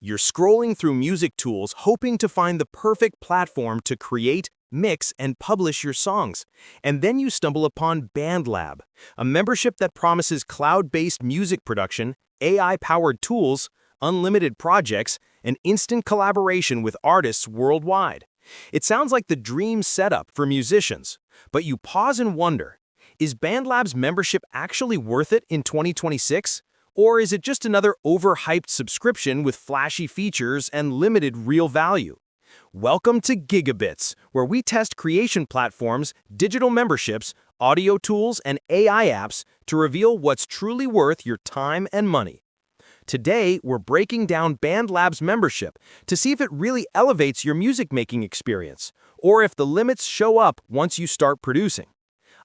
You're scrolling through music tools hoping to find the perfect platform to create, mix, and publish your songs. And then you stumble upon BandLab, a membership that promises cloud-based music production, AI-powered tools, unlimited projects, and instant collaboration with artists worldwide. It sounds like the dream setup for musicians, but you pause and wonder, is BandLab's membership actually worth it in 2026? Or is it just another overhyped subscription with flashy features and limited real value? Welcome to GigaBits, where we test creation platforms, digital memberships, audio tools, and AI apps to reveal what's truly worth your time and money. Today, we're breaking down BandLab's membership to see if it really elevates your music-making experience, or if the limits show up once you start producing.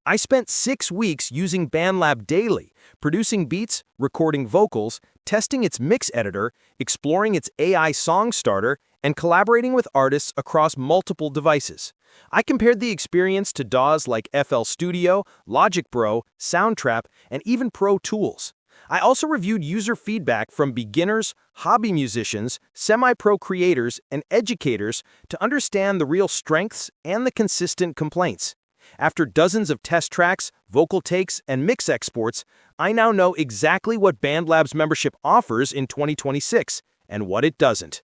I spent 6 weeks using BandLab daily, producing beats, recording vocals, testing its mix editor, exploring its AI song starter, and collaborating with artists across multiple devices. I compared the experience to DAWs like FL Studio, Logic Pro, Soundtrap, and even Pro Tools. I also reviewed user feedback from beginners, hobby musicians, semi-pro creators, and educators to understand the real strengths and the consistent complaints. After dozens of test tracks, vocal takes, and mix exports, I now know exactly what BandLab's membership offers in 2026 and what it doesn't.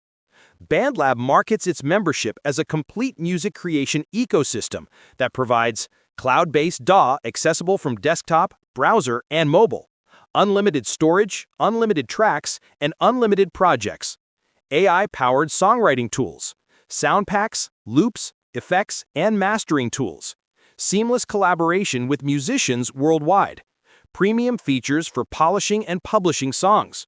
BandLab markets its membership as a complete music creation ecosystem that provides cloud-based DAW accessible from desktop, browser, and mobile, unlimited storage, unlimited tracks, and unlimited projects, AI-powered songwriting tools, sound packs, loops, effects, and mastering tools, seamless collaboration with musicians worldwide, premium features for polishing and publishing songs.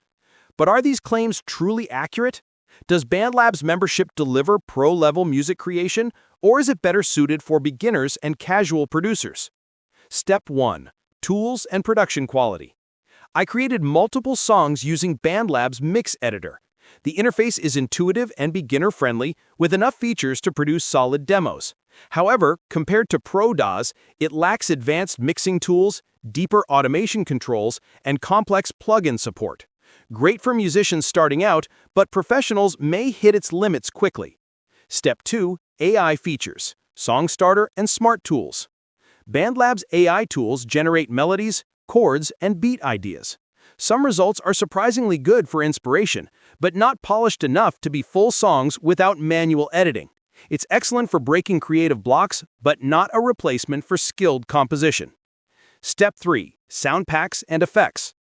But are these claims truly accurate? Does BandLab's membership deliver pro-level music creation, or is it better suited for beginners and casual producers? Step 1. Tools and production quality. I created multiple songs using BandLab's mix editor. The interface is intuitive and beginner-friendly, with enough features to produce solid demos. However, compared to Pro DAWs, it lacks advanced mixing tools, deeper automation controls, and complex plugin support. Great for musicians starting out, but professionals may hit its limits quickly. Step 2. AI features, Song Starter, and Smart Tools. BandLab's AI tools generate melodies, chords, and beat ideas. Some results are surprisingly good for inspiration, but not polished enough to be full songs without manual editing. It's excellent for breaking creative blocks, but not a replacement for skilled composition. Step 3. Sound packs and effects.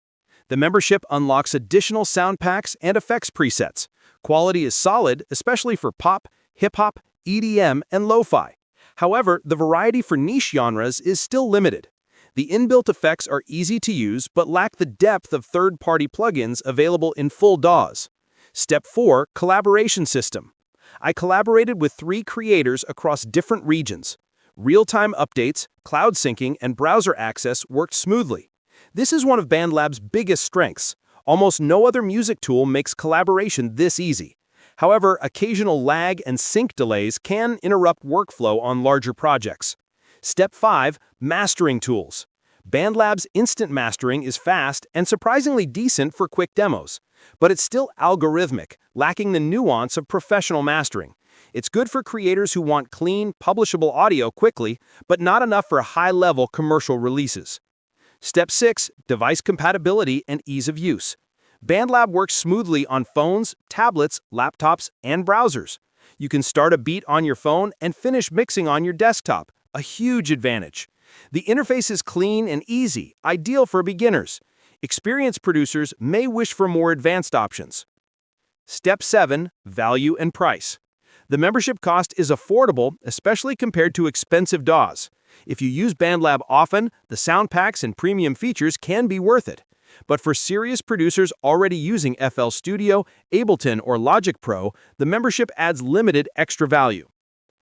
The membership unlocks additional sound packs and effects presets. Quality is solid, especially for pop, hip-hop, EDM, and lo-fi. However, the variety for niche genres is still limited. The inbuilt effects are easy to use but lack the depth of third-party plugins available in full DAWs. Step 4. Collaboration system. I collaborated with 3 creators across different regions. Real-time updates, cloud syncing, and browser access worked smoothly. This is one of BandLab's biggest strengths. Almost no other music tool makes collaboration this easy. However, occasional lag and sync delays can interrupt workflow on larger projects. Step 5. Mastering tools. BandLab's instant mastering is fast and surprisingly decent for quick demos. But it's still algorithmic, lacking the nuance of professional mastering. It's good for creators who want clean, publishable audio quickly, but not enough for high-level commercial releases. Step 6. Device compatibility and ease of use. BandLab works smoothly on phones, tablets, laptops, and browsers. You can start a beat on your phone and finish mixing on your desktop, a huge advantage. The interface is clean and easy, ideal for beginners. Experienced producers may wish for more advanced options. Step 7. Value and price. The membership cost is affordable, especially compared to expensive DAWs. If you use BandLab often, the sound packs and premium features can be worth it. But for serious producers already using FL Studio, Ableton, or Logic Pro, the membership adds limited extra value.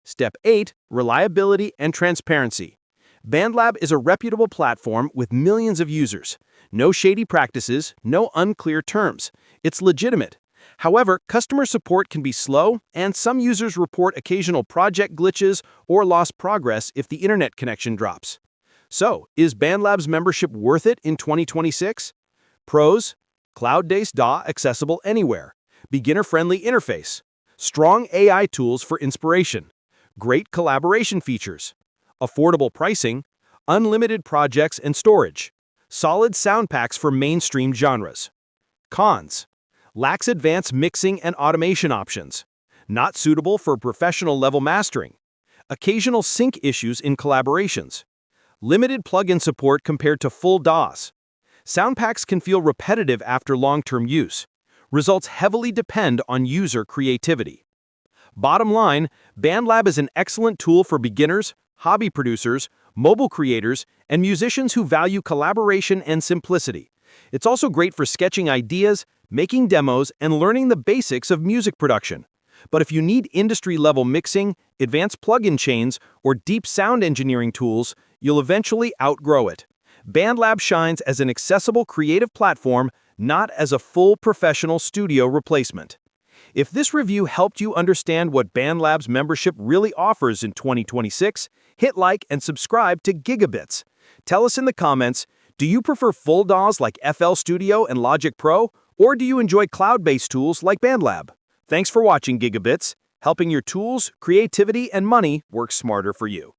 Step 8. Reliability and transparency. BandLab is a reputable platform with millions of users. No shady practices, no unclear terms. It's legitimate. However, customer support can be slow, and some users report occasional project glitches or lost progress if the internet connection drops. So, is BandLab's membership worth it in 2026? Pros: cloud-based DAW accessible anywhere. beginner-friendly interface, strong AI tools for inspiration, great collaboration features, affordable pricing, unlimited projects and storage, solid sound packs for mainstream genres. Cons: lacks advanced mixing and automation options, not suitable for professional-level mastering, occasional sync issues in collaborations, limited plugin support compared to full DAWs. Sound packs can feel repetitive after long-term use. Results heavily depend on user creativity. Bottom line, BandLab is an excellent tool for beginners, hobby producers, mobile creators, and musicians who value collaboration and simplicity. It's also great for sketching ideas, making demos, and learning the basics of music production. But if you need industry-level mixing, advanced plugin chains, or deep sound engineering tools, you'll eventually outgrow it. BandLab shines as an accessible creative platform, not as a full professional studio replacement. If this review helped you understand what BandLab's membership really offers in 2026, hit like and subscribe to GigaBits. Tell us in the comments, do you prefer full DAWs like FL Studio and Logic Pro, or do you enjoy cloud-based tools like BandLab? Thanks for watching GigaBits, helping your tools, creativity, and money work smarter for you.